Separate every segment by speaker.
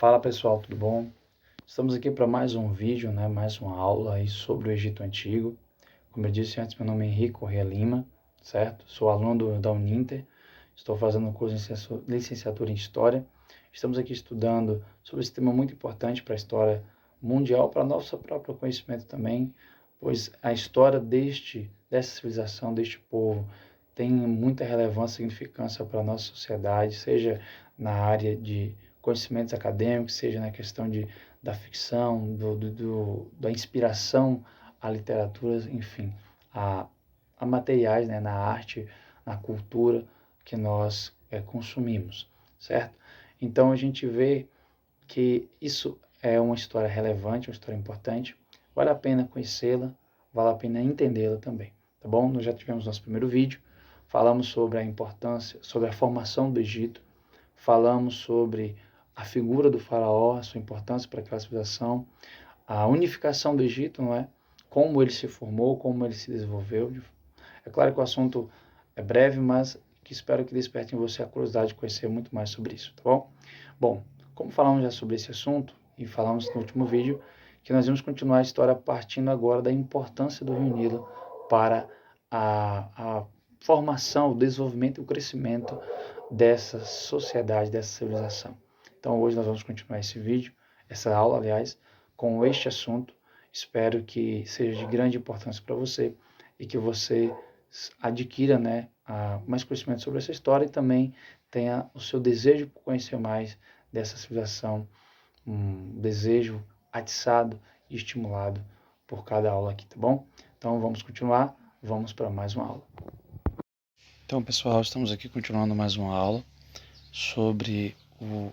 Speaker 1: Fala pessoal, tudo bom? Estamos aqui para mais um vídeo, mais uma aula aí sobre o Egito Antigo. Como eu disse antes, meu nome é Henrique Corrêa Lima, certo? Sou aluno da Uninter, estou fazendo um curso de licenciatura em História. Estamos aqui estudando sobre esse tema muito importante para a história mundial, para nosso próprio conhecimento também, pois a história dessa civilização, deste povo, tem muita relevância e significância para a nossa sociedade, seja na área de conhecimentos acadêmicos, seja na questão da ficção, da inspiração à literatura, enfim, a materiais, na arte, na cultura que nós consumimos, certo? Então a gente vê que isso é uma história relevante, uma história importante, vale a pena conhecê-la, vale a pena entendê-la também, tá bom? Nós já tivemos nosso primeiro vídeo, falamos sobre a importância, sobre a formação do Egito, falamos sobre a figura do faraó, a sua importância para aquela civilização, a unificação do Egito, não é? Como ele se formou, como ele se desenvolveu. É claro que o assunto é breve, mas que espero que desperte em você a curiosidade de conhecer muito mais sobre isso, tá bom? Bom, como falamos já sobre esse assunto, e falamos no último vídeo, que nós vamos continuar a história partindo agora da importância do Rio Nilo para a formação, o desenvolvimento e o crescimento dessa sociedade, dessa civilização. Então hoje nós vamos continuar esse vídeo, essa aula, aliás, com este assunto. Espero que seja de grande importância para você e que você adquira mais conhecimento sobre essa história e também tenha o seu desejo por conhecer mais dessa civilização, um desejo atiçado e estimulado por cada aula aqui, tá bom? Então vamos continuar, vamos para mais uma aula. Então pessoal, estamos aqui continuando mais uma aula sobre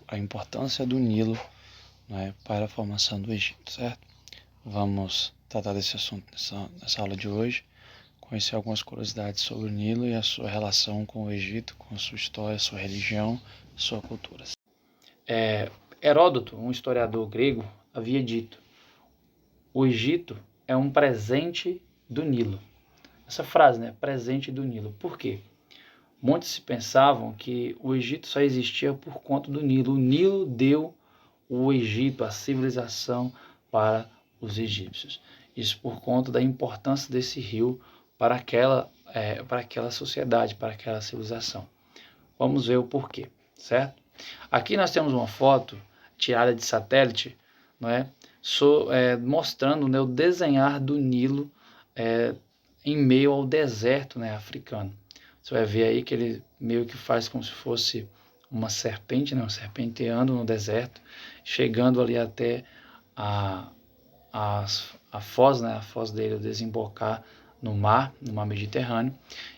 Speaker 1: a importância do Nilo, para a formação do Egito, certo? Vamos tratar desse assunto nessa aula de hoje, conhecer algumas curiosidades sobre o Nilo e a sua relação com o Egito, com a sua história, sua religião, sua cultura. Heródoto, um historiador grego, havia dito: o Egito é um presente do Nilo. Essa frase, presente do Nilo. Por quê? Muitos pensavam que o Egito só existia por conta do Nilo. O Nilo deu o Egito, a civilização, para os egípcios. Isso por conta da importância desse rio para aquela sociedade, para aquela civilização. Vamos ver o porquê, certo? Aqui nós temos uma foto tirada de satélite, mostrando o desenhar do Nilo em meio ao deserto africano. Você vai ver aí que ele meio que faz como se fosse uma serpente, uma serpenteando no deserto, chegando ali até a foz, a foz dele desembocar no mar Mediterrâneo.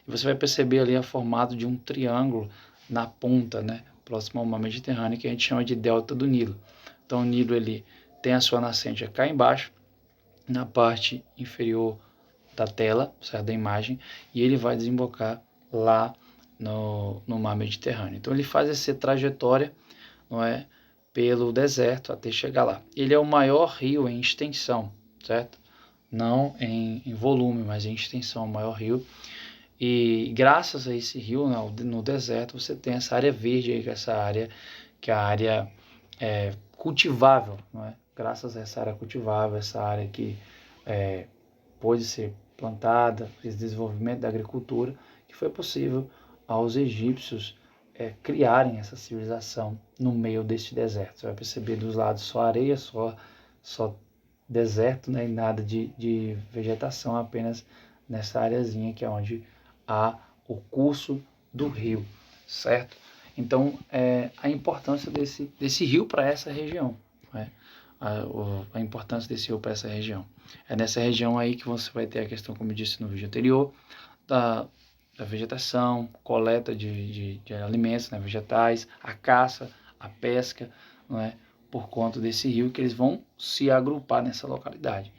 Speaker 1: E você vai perceber ali o formato de um triângulo na ponta, próximo ao mar Mediterrâneo, que a gente chama de delta do Nilo. Então o Nilo ele tem a sua nascente cá embaixo, na parte inferior da tela, certo, da imagem, e ele vai desembocar lá no mar Mediterrâneo. Então ele faz essa trajetória, pelo deserto até chegar lá. Ele é o maior rio em extensão, certo? Não em volume, mas em extensão, o maior rio. E graças a esse rio, no deserto, você tem essa área verde aí, que é a área cultivável, Graças a essa área cultivável, essa área que pôde ser plantada, esse desenvolvimento da agricultura, que foi possível aos egípcios criarem essa civilização no meio deste deserto. Você vai perceber dos lados só areia, só deserto, e nada de vegetação, apenas nessa areazinha que é onde há o curso do rio, certo? Então, a importância desse rio para essa região, a importância desse rio para essa região. É nessa região aí que você vai ter a questão, como eu disse no vídeo anterior, da vegetação, coleta de alimentos, vegetais, a caça, a pesca, por conta desse rio que eles vão se agrupar nessa localidade.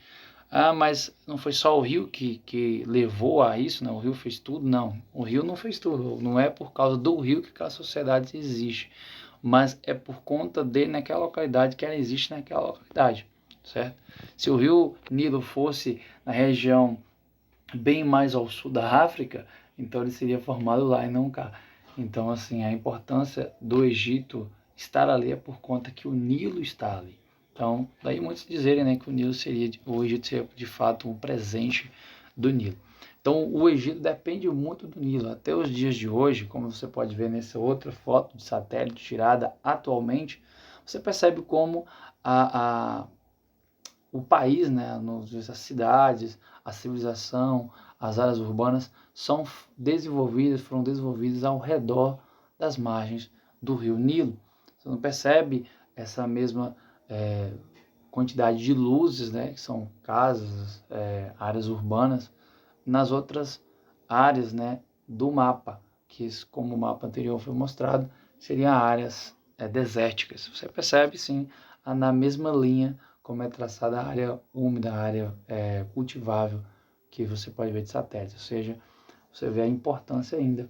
Speaker 1: Mas não foi só o rio que levou a isso, o rio fez tudo? Não, o rio não fez tudo, não é por causa do rio que aquela sociedade existe, mas é por conta dele naquela localidade que ela existe naquela localidade, certo? Se o rio Nilo fosse na região bem mais ao sul da África, então ele seria formado lá e não cá. Então, assim, a importância do Egito estar ali é por conta que o Nilo está ali. Então, daí muitos dizerem, né, que o Egito seria de fato um presente do Nilo. Então, o Egito depende muito do Nilo. Até os dias de hoje, como você pode ver nessa outra foto de satélite tirada atualmente, você percebe como o país, né, as cidades, a civilização, as áreas urbanas foram desenvolvidas ao redor das margens do rio Nilo. Você não percebe essa mesma quantidade de luzes, né, que são casas, áreas urbanas, nas outras áreas, né, do mapa, que como o mapa anterior foi mostrado, seriam áreas desérticas. Você percebe, sim, na mesma linha como é traçada a área úmida, a área cultivável, que você pode ver de satélite. Ou seja, você vê a importância ainda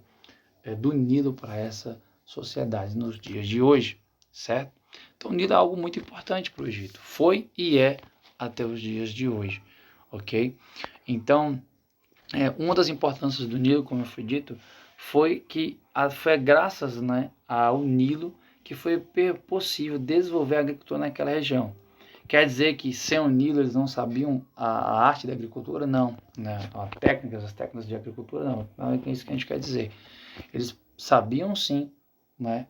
Speaker 1: do Nilo para essa sociedade nos dias de hoje, certo? Então, o Nilo é algo muito importante para o Egito. Foi e é até os dias de hoje, ok? Então, uma das importâncias do Nilo, como foi dito, foi que foi graças, né, ao Nilo que foi possível desenvolver a agricultura naquela região. Quer dizer que sem o Nilo eles não sabiam a arte da agricultura? Não. Né? As técnicas de agricultura, não. Não é isso que a gente quer dizer. Eles sabiam sim, né,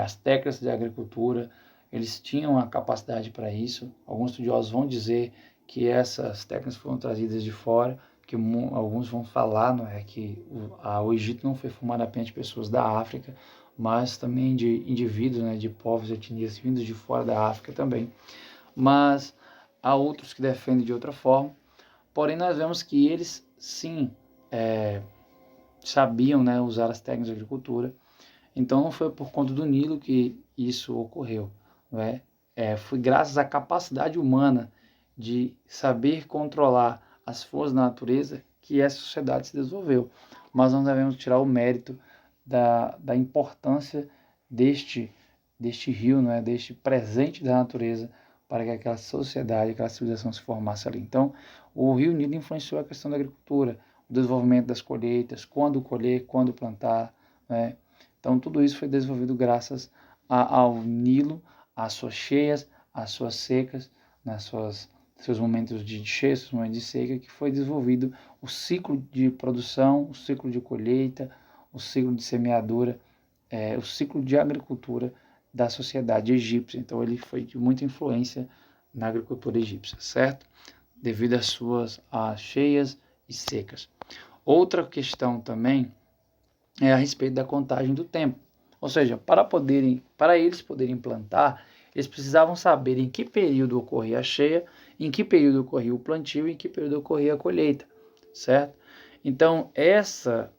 Speaker 1: as técnicas de agricultura, eles tinham a capacidade para isso. Alguns estudiosos vão dizer que essas técnicas foram trazidas de fora, que alguns vão falar, não é, que o Egito não foi formado apenas de pessoas da África, mas também de indivíduos, né, de povos e etnias vindos de fora da África também. Mas há outros que defendem de outra forma. Porém, nós vemos que eles sim sabiam, né, usar as técnicas de agricultura. Então não foi por conta do Nilo que isso ocorreu, não é? Foi graças à capacidade humana de saber controlar as forças da natureza que essa sociedade se desenvolveu. Mas não devemos tirar o mérito da importância deste rio, não é? Deste presente da natureza para que aquela sociedade, aquela civilização se formasse ali. Então, o rio Nilo influenciou a questão da agricultura, o desenvolvimento das colheitas, quando colher, quando plantar, né? Então, tudo isso foi desenvolvido graças ao Nilo, às suas cheias, às suas secas, seus momentos de cheia, seus momentos de seca, que foi desenvolvido o ciclo de produção, o ciclo de colheita, o ciclo de semeadura, o ciclo de agricultura da sociedade egípcia. Então, ele foi de muita influência na agricultura egípcia, certo? Devido às suas cheias e secas. Outra questão também é a respeito da contagem do tempo. Ou seja, para eles poderem plantar, eles precisavam saber em que período ocorria a cheia, em que período ocorria o plantio e em que período ocorria a colheita, certo? Então, essa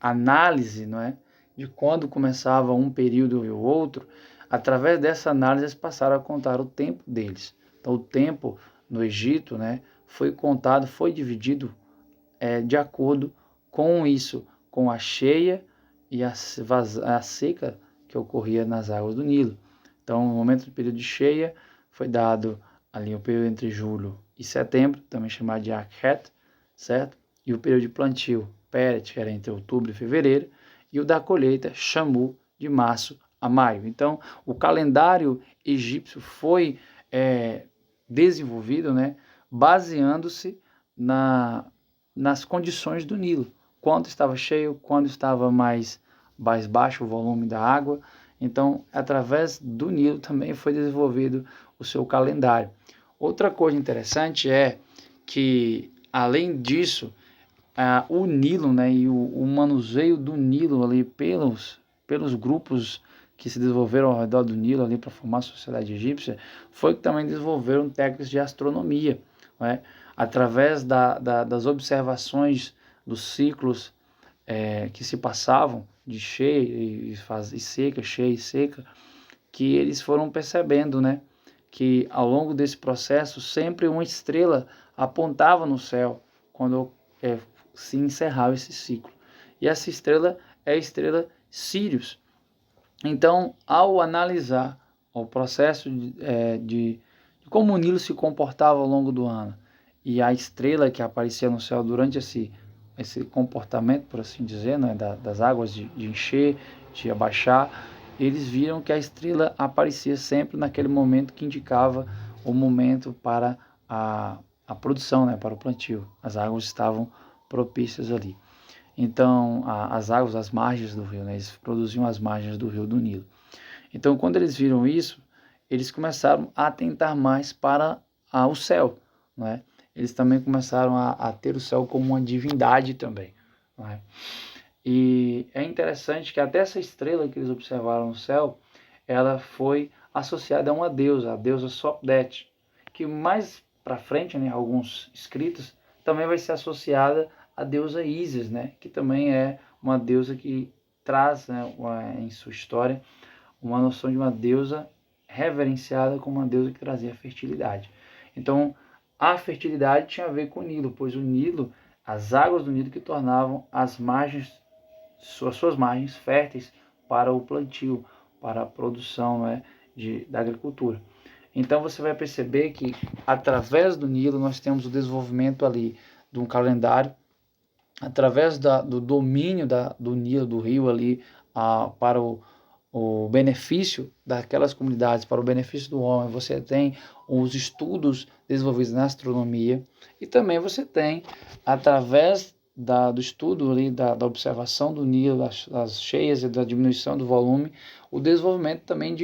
Speaker 1: análise, não é, de quando começava um período e o outro, através dessa análise eles passaram a contar o tempo deles. Então, o tempo no Egito, né, foi contado, foi dividido de acordo com isso, com a cheia e a seca que ocorria nas águas do Nilo. Então, no momento do período de cheia, foi dado ali o período entre julho e setembro, também chamado de Akhet, certo? E o período de plantio, Peret, que era entre outubro e fevereiro, e o da colheita, Shamu, de março a maio. Então, o calendário egípcio foi desenvolvido, né, baseando-se nas condições do Nilo, quando estava cheio, quando estava mais baixo o volume da água. Então, através do Nilo também foi desenvolvido o seu calendário. Outra coisa interessante é que, além disso, o Nilo, né, e o manuseio do Nilo ali pelos grupos que se desenvolveram ao redor do Nilo ali para formar a sociedade egípcia, foi que também desenvolveram técnicas de astronomia, né, através das observações dos ciclos que se passavam de cheia e seca, cheia e seca, que eles foram percebendo, né, que ao longo desse processo sempre uma estrela apontava no céu quando se encerrava esse ciclo. E essa estrela é a estrela Sirius. Então, ao analisar o processo de como o Nilo se comportava ao longo do ano e a estrela que aparecia no céu durante esse comportamento, por assim dizer, né, das águas de encher, de abaixar, eles viram que a estrela aparecia sempre naquele momento que indicava o momento para a produção, né, para o plantio. As águas estavam propícias ali. Então, as águas, as margens do rio, né, eles produziam as margens do rio do Nilo. Então, quando eles viram isso, eles começaram a atentar mais para o céu, né? Eles também começaram a ter o céu como uma divindade também, né? E é interessante que até essa estrela que eles observaram no céu, ela foi associada a uma deusa, a deusa Sopdet, que mais para frente, né, alguns escritos, também vai ser associada à deusa Ísis, né, que também é uma deusa que traz, né, em sua história uma noção de uma deusa reverenciada como uma deusa que trazia fertilidade. Então, a fertilidade tinha a ver com o Nilo, pois o Nilo, as águas do Nilo que tornavam as margens, suas margens férteis para o plantio, para a produção, né, da agricultura. Então você vai perceber que através do Nilo nós temos o desenvolvimento ali de um calendário, através do domínio do Nilo, do rio ali, para o benefício daquelas comunidades, para o benefício do homem. Você tem os estudos desenvolvidos na astronomia e também você tem, através do estudo ali, da observação do Nilo, das cheias e da diminuição do volume, o desenvolvimento também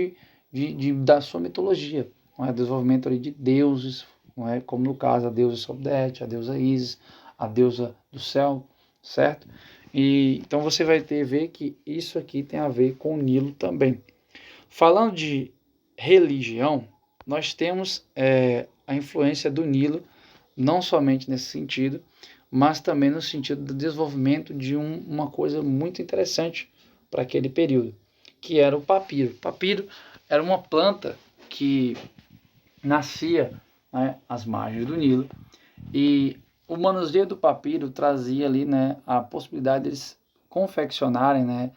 Speaker 1: da sua mitologia, não é? Desenvolvimento ali de deuses, não é? Como no caso a deusa Sobdet, a deusa Ísis, a deusa do céu, certo? E então você vai ver que isso aqui tem a ver com o Nilo também. Falando de religião, nós temos a influência do Nilo, não somente nesse sentido, mas também no sentido do desenvolvimento de uma coisa muito interessante para aquele período, que era o papiro. O papiro era uma planta que nascia, né, às margens do Nilo, e o manuseio do papiro trazia ali, né, a possibilidade de eles confeccionarem, né,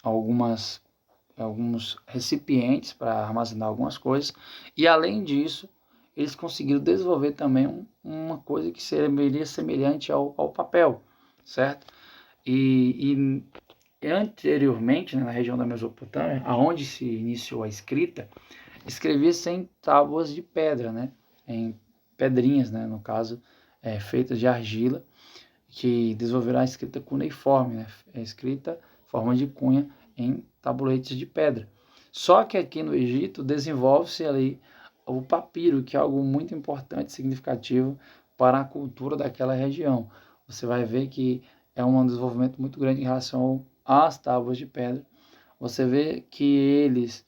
Speaker 1: alguns recipientes para armazenar algumas coisas, e além disso eles conseguiram desenvolver também uma coisa que seria semelhante ao papel, certo? E anteriormente, né, na região da Mesopotâmia, aonde se iniciou a escrita, escrevia-se em tábuas de pedra, né, em pedrinhas, né, no caso, feitas de argila, que desenvolveram a escrita cuneiforme, né, escrita em forma de cunha em tabuletes de pedra. Só que aqui no Egito desenvolve-se ali o papiro, que é algo muito importante e significativo para a cultura daquela região. Você vai ver que é um desenvolvimento muito grande em relação às tábuas de pedra. Você vê que eles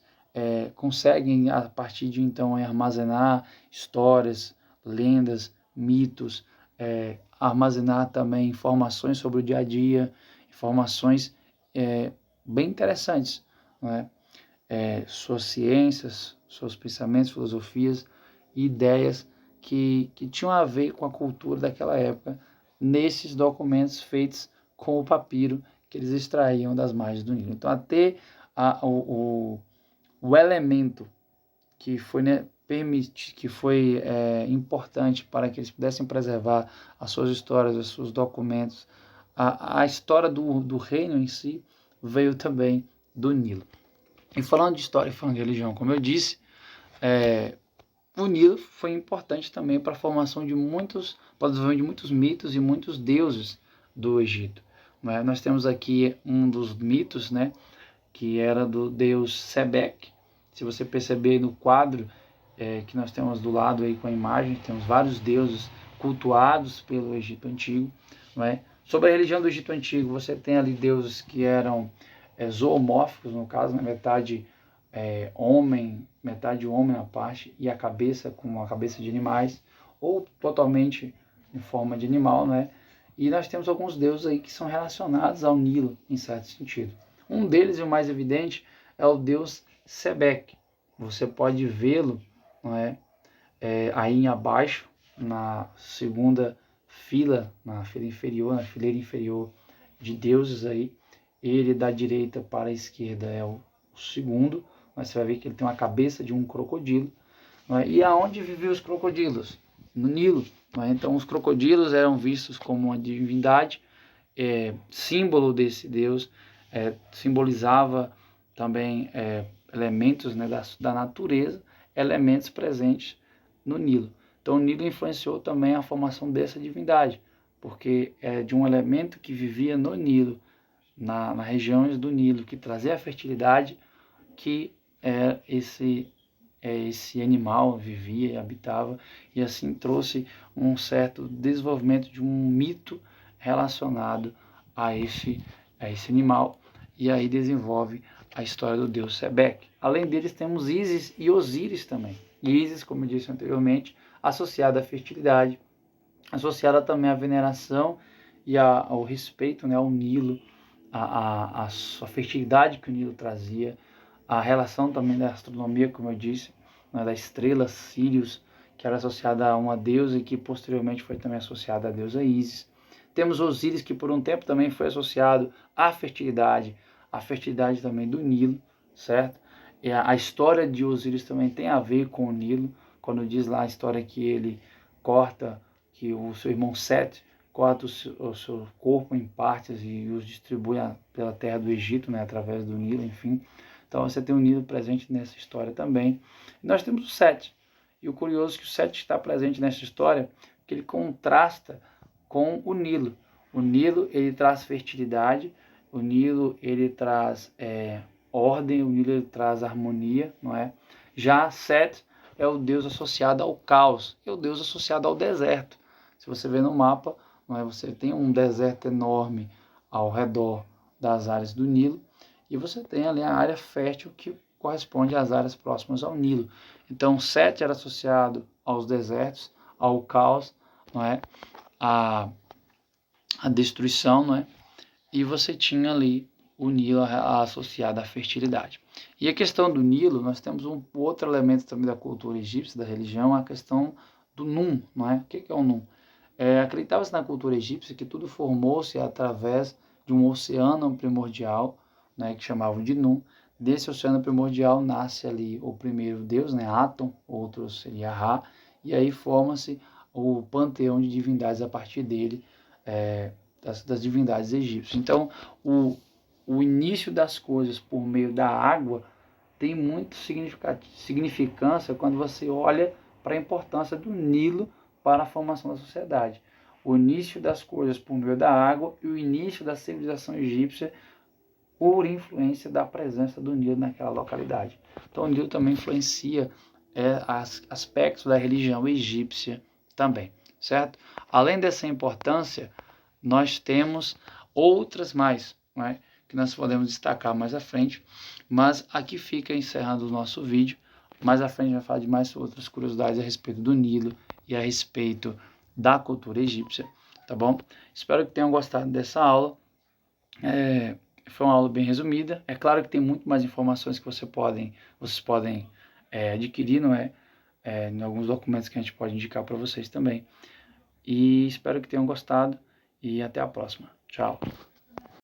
Speaker 1: conseguem, a partir de então, armazenar histórias, lendas, mitos, armazenar também informações sobre o dia a dia, informações bem interessantes, né? Suas ciências, seus pensamentos, filosofias e ideias que tinham a ver com a cultura daquela época, nesses documentos feitos com o papiro que eles extraíam das margens do Nilo. Então, até o elemento que foi, né, que foi importante para que eles pudessem preservar as suas histórias, os seus documentos, a história do reino em si veio também do Nilo. E falando de história e falando de religião, como eu disse, o Nilo foi importante também para a formação de para o desenvolvimento de muitos mitos e muitos deuses do Egito. Nós temos aqui um dos mitos, né, que era do deus Sebek. Se você perceber no quadro que nós temos do lado aí com a imagem, temos vários deuses cultuados pelo Egito Antigo. Não é? Sobre a religião do Egito Antigo, você tem ali deuses que eram zoomórficos, no caso, né? Metade homem na parte, e a cabeça com a cabeça de animais, ou totalmente em forma de animal, né? E nós temos alguns deuses aí que são relacionados ao Nilo, em certo sentido. Um deles, e o mais evidente, é o deus Sebek. Você pode vê-lo, não é? Aí abaixo, na segunda fila, na fileira inferior de deuses aí. Ele da direita para a esquerda é o segundo, mas você vai ver que ele tem uma cabeça de um crocodilo. Não é? E aonde viviam os crocodilos? No Nilo. Não é? Então os crocodilos eram vistos como uma divindade, símbolo desse deus, simbolizava também elementos, né, da natureza, elementos presentes no Nilo. Então o Nilo influenciou também a formação dessa divindade, porque é de um elemento que vivia no Nilo, nas regiões do Nilo, que trazia a fertilidade, que esse animal vivia e habitava, e assim trouxe um certo desenvolvimento de um mito relacionado a esse animal, e aí desenvolve a história do deus Sebeque. Além deles, temos Ísis e Osíris também. Ísis, como eu disse anteriormente, associada à fertilidade, associada também à veneração e ao respeito, né, ao Nilo, a sua fertilidade que o Nilo trazia, a relação também da astronomia, como eu disse, né, da estrela Sirius, que era associada a uma deusa e que posteriormente foi também associada à deusa Ísis. Temos Osíris, que por um tempo também foi associado à fertilidade também do Nilo, certo? E a história de Osíris também tem a ver com o Nilo, quando diz lá a história que ele corta, que o seu irmão Sete corta o seu corpo em partes e os distribui pela terra do Egito, né, através do Nilo, enfim. Então você tem o Nilo presente nessa história também. E nós temos o Sete. E o curioso é que o Sete está presente nessa história, que ele contrasta com o Nilo. O Nilo, ele traz fertilidade, o Nilo, ele traz ordem, o Nilo, ele traz harmonia, não é? Já Set é o deus associado ao caos, é o deus associado ao deserto. Se você vê no mapa, não é? Você tem um deserto enorme ao redor das áreas do Nilo, e você tem ali a área fértil que corresponde às áreas próximas ao Nilo. Então, Set era associado aos desertos, ao caos, não é? A destruição, não é? E você tinha ali o Nilo associado à fertilidade. E a questão do Nilo, nós temos um outro elemento também da cultura egípcia, da religião, a questão do Num, não é? O que é o Num? Acreditava-se na cultura egípcia que tudo formou-se através de um oceano primordial, né, que chamavam de Num. Desse oceano primordial nasce ali o primeiro deus, né, Atom, outro seria Ra, e aí forma-se o panteão de divindades a partir dele, das divindades egípcias. Então, o início das coisas por meio da água tem muito significância quando você olha para a importância do Nilo para a formação da sociedade. O início das coisas por meio da água e o início da civilização egípcia por influência da presença do Nilo naquela localidade. Então, o Nilo também influencia aspectos da religião egípcia também, certo? Além dessa importância, nós temos outras mais, né, que nós podemos destacar mais à frente, mas aqui fica encerrando o nosso vídeo. Mais à frente a gente vai falar de mais outras curiosidades a respeito do Nilo e a respeito da cultura egípcia, tá bom? Espero que tenham gostado dessa aula. Foi uma aula bem resumida. É claro que tem muito mais informações que vocês podem adquirir, não é? Em alguns documentos que a gente pode indicar para vocês também. E espero que tenham gostado e até a próxima. Tchau.